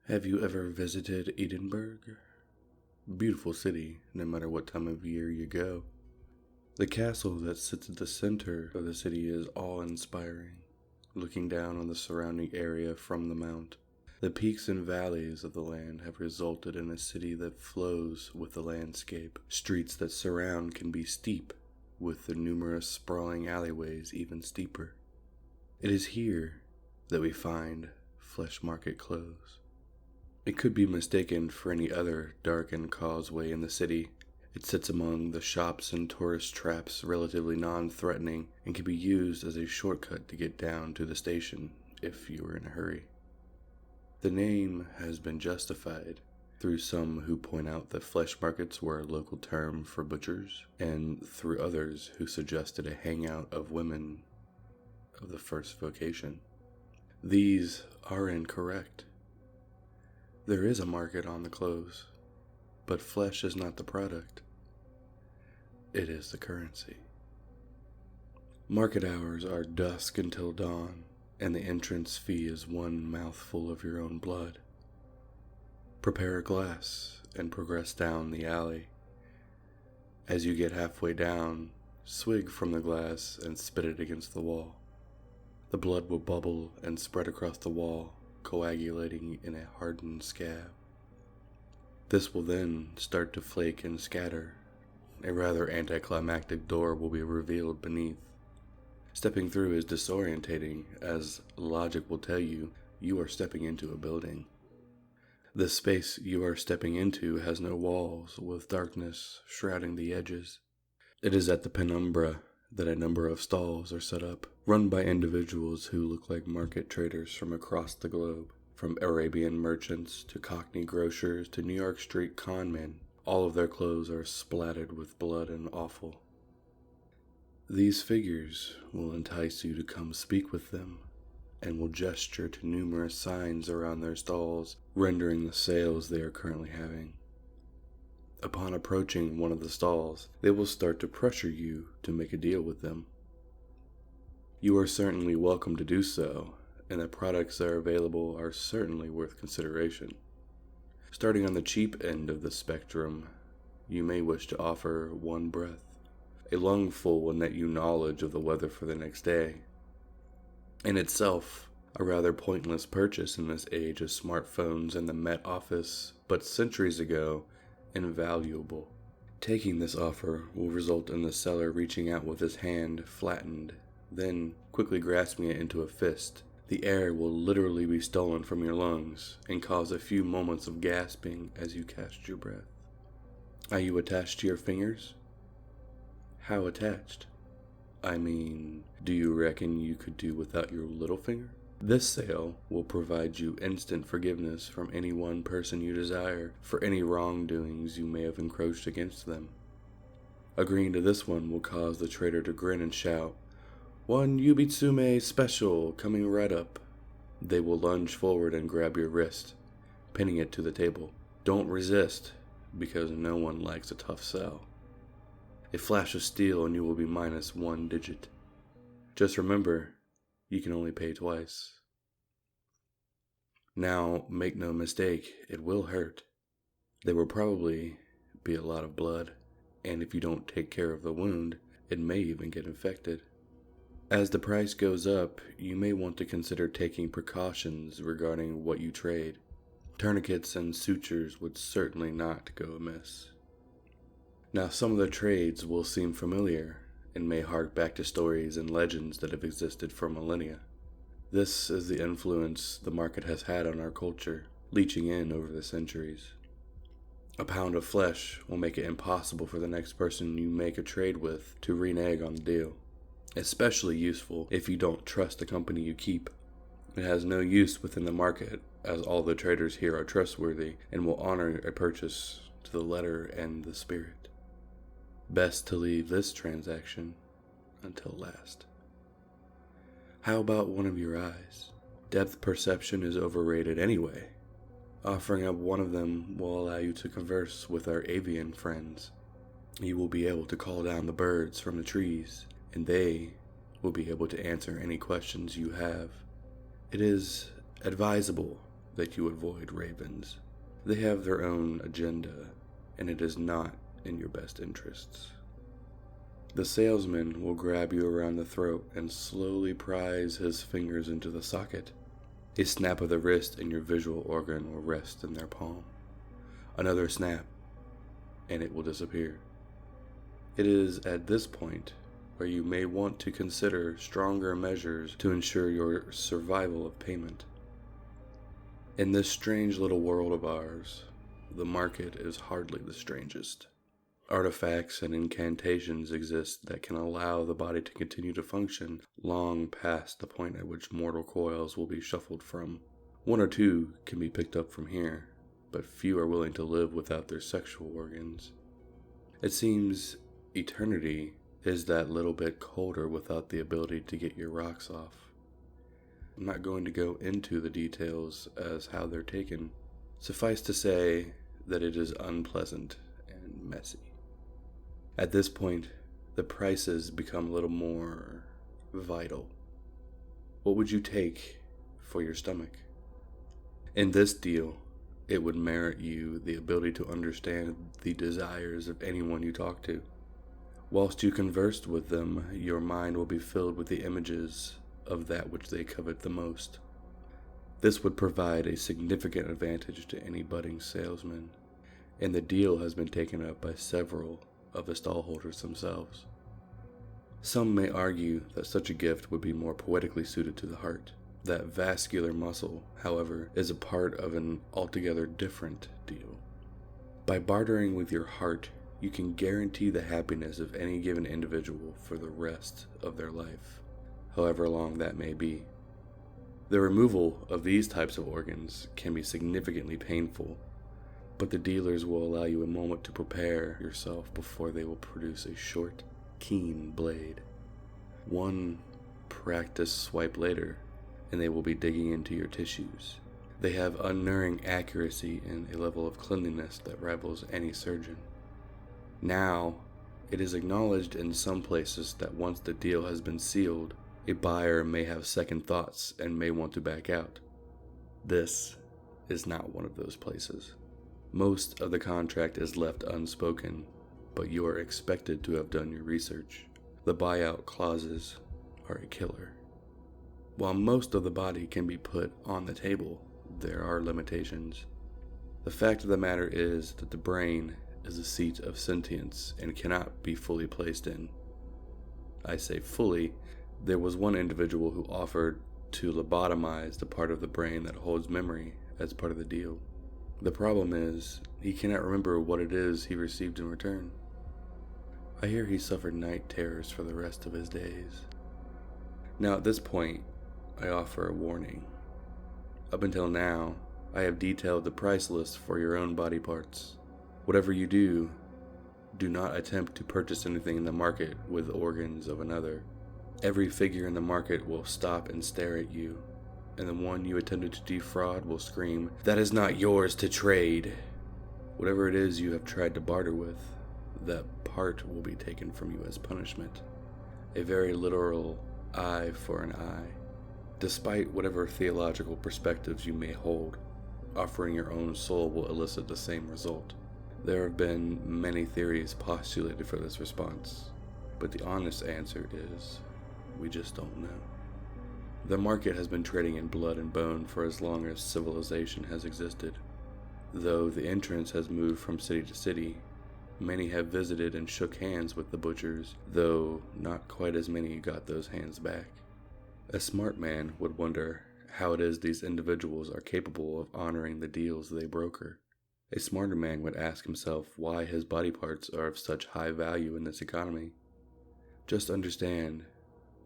Have you ever visited Edinburgh? Beautiful city, no matter what time of year you go. The castle that sits at the center of the city is awe-inspiring, looking down on the surrounding area from the mount. The peaks and valleys of the land have resulted in a city that flows with the landscape. Streets that surround can be steep, with the numerous sprawling alleyways even steeper. It is here that we find Flesh Market Close. It could be mistaken for any other darkened causeway in the city. It sits among the shops and tourist traps, relatively non-threatening, and can be used as a shortcut to get down to the station if you are in a hurry. The name has been justified through some who point out that flesh markets were a local term for butchers, and through others who suggested a hangout of women of the first vocation. These are incorrect. There is a market on the close, but flesh is not the product. It is the currency. Market hours are dusk until dawn, and the entrance fee is one mouthful of your own blood. Prepare a glass and progress down the alley. As you get halfway down, swig from the glass and spit it against the wall. The blood will bubble and spread across the wall, coagulating in a hardened scab. This will then start to flake and scatter. A rather anticlimactic door will be revealed beneath. Stepping through is disorientating, as logic will tell you you are stepping into a building. The space you are stepping into has no walls, with darkness shrouding the edges. It is at the penumbra that a number of stalls are set up, run by individuals who look like market traders from across the globe. From Arabian merchants to Cockney grocers to New York street conmen, all of their clothes are splattered with blood and offal. These figures will entice you to come speak with them, and will gesture to numerous signs around their stalls, rendering the sales they are currently having. Upon approaching one of the stalls, they will start to pressure you to make a deal with them. You are certainly welcome to do so, and the products that are available are certainly worth consideration. Starting on the cheap end of the spectrum, you may wish to offer one breath. A lungful will net you knowledge of the weather for the next day. In itself, a rather pointless purchase in this age of smartphones and the Met Office, but centuries ago, invaluable. Taking this offer will result in the seller reaching out with his hand flattened, then quickly grasping it into a fist. The air will literally be stolen from your lungs and cause a few moments of gasping as you catch your breath. Are you attached to your fingers? How attached? I mean, do you reckon you could do without your little finger? This sale will provide you instant forgiveness from any one person you desire for any wrongdoings you may have encroached against them. Agreeing to this one will cause the trader to grin and shout, "One Yubitsume special coming right up." They will lunge forward and grab your wrist, pinning it to the table. Don't resist, because no one likes a tough sell. A flash of steel and you will be minus one digit. Just remember, you can only pay twice. Now, make no mistake, it will hurt. There will probably be a lot of blood, and if you don't take care of the wound, it may even get infected. As the price goes up, you may want to consider taking precautions regarding what you trade. Tourniquets and sutures would certainly not go amiss. Now, some of the trades will seem familiar, and may hark back to stories and legends that have existed for millennia. This is the influence the market has had on our culture, leaching in over the centuries. A pound of flesh will make it impossible for the next person you make a trade with to renege on the deal. Especially useful if you don't trust the company you keep. It has no use within the market, as all the traders here are trustworthy and will honor a purchase to the letter and the spirit. Best to leave this transaction until last. How about one of your eyes? Depth perception is overrated anyway. Offering up one of them will allow you to converse with our avian friends. You will be able to call down the birds from the trees, and they will be able to answer any questions you have. It is advisable that you avoid ravens. They have their own agenda, and it is not in your best interests. The salesman will grab you around the throat and slowly prise his fingers into the socket. A snap of the wrist and your visual organ will rest in their palm. Another snap, and it will disappear. It is at this point where you may want to consider stronger measures to ensure your survival of payment. In this strange little world of ours, the market is hardly the strangest. Artifacts and incantations exist that can allow the body to continue to function long past the point at which mortal coils will be shuffled from. One or two can be picked up from here, but few are willing to live without their sexual organs. It seems eternity is that little bit colder without the ability to get your rocks off. I'm not going to go into the details as how they're taken. Suffice to say that it is unpleasant and messy. At this point, the prices become a little more vital. What would you take for your stomach? In this deal, it would merit you the ability to understand the desires of anyone you talk to. Whilst you conversed with them, your mind will be filled with the images of that which they covet the most. This would provide a significant advantage to any budding salesman, and the deal has been taken up by several of the stallholders themselves. Some may argue that such a gift would be more poetically suited to the heart. That vascular muscle, however, is a part of an altogether different deal. By bartering with your heart, you can guarantee the happiness of any given individual for the rest of their life, however long that may be. The removal of these types of organs can be significantly painful, but the dealers will allow you a moment to prepare yourself before they will produce a short, keen blade. One practiced swipe later, and they will be digging into your tissues. They have unerring accuracy and a level of cleanliness that rivals any surgeon. Now, it is acknowledged in some places that once the deal has been sealed, a buyer may have second thoughts and may want to back out. This is not one of those places. Most of the contract is left unspoken, but you are expected to have done your research. The buyout clauses are a killer. While most of the body can be put on the table, there are limitations. The fact of the matter is that the brain is a seat of sentience and cannot be fully placed in. I say fully. There was one individual who offered to lobotomize the part of the brain that holds memory as part of the deal. The problem is, he cannot remember what it is he received in return. I hear he suffered night terrors for the rest of his days. Now at this point, I offer a warning. Up until now, I have detailed the price list for your own body parts. Whatever you do, do not attempt to purchase anything in the market with organs of another. Every figure in the market will stop and stare at you, and the one you attempted to defraud will scream, "That is not yours to trade." Whatever it is you have tried to barter with, that part will be taken from you as punishment. A very literal eye for an eye. Despite whatever theological perspectives you may hold, offering your own soul will elicit the same result. There have been many theories postulated for this response, but the honest answer is, we just don't know. The market has been trading in blood and bone for as long as civilization has existed. Though the entrance has moved from city to city, many have visited and shook hands with the butchers, though not quite as many got those hands back. A smart man would wonder how it is these individuals are capable of honoring the deals they broker. A smarter man would ask himself why his body parts are of such high value in this economy. Just understand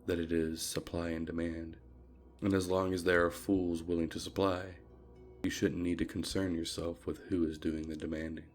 that it is supply and demand, and as long as there are fools willing to supply, you shouldn't need to concern yourself with who is doing the demanding.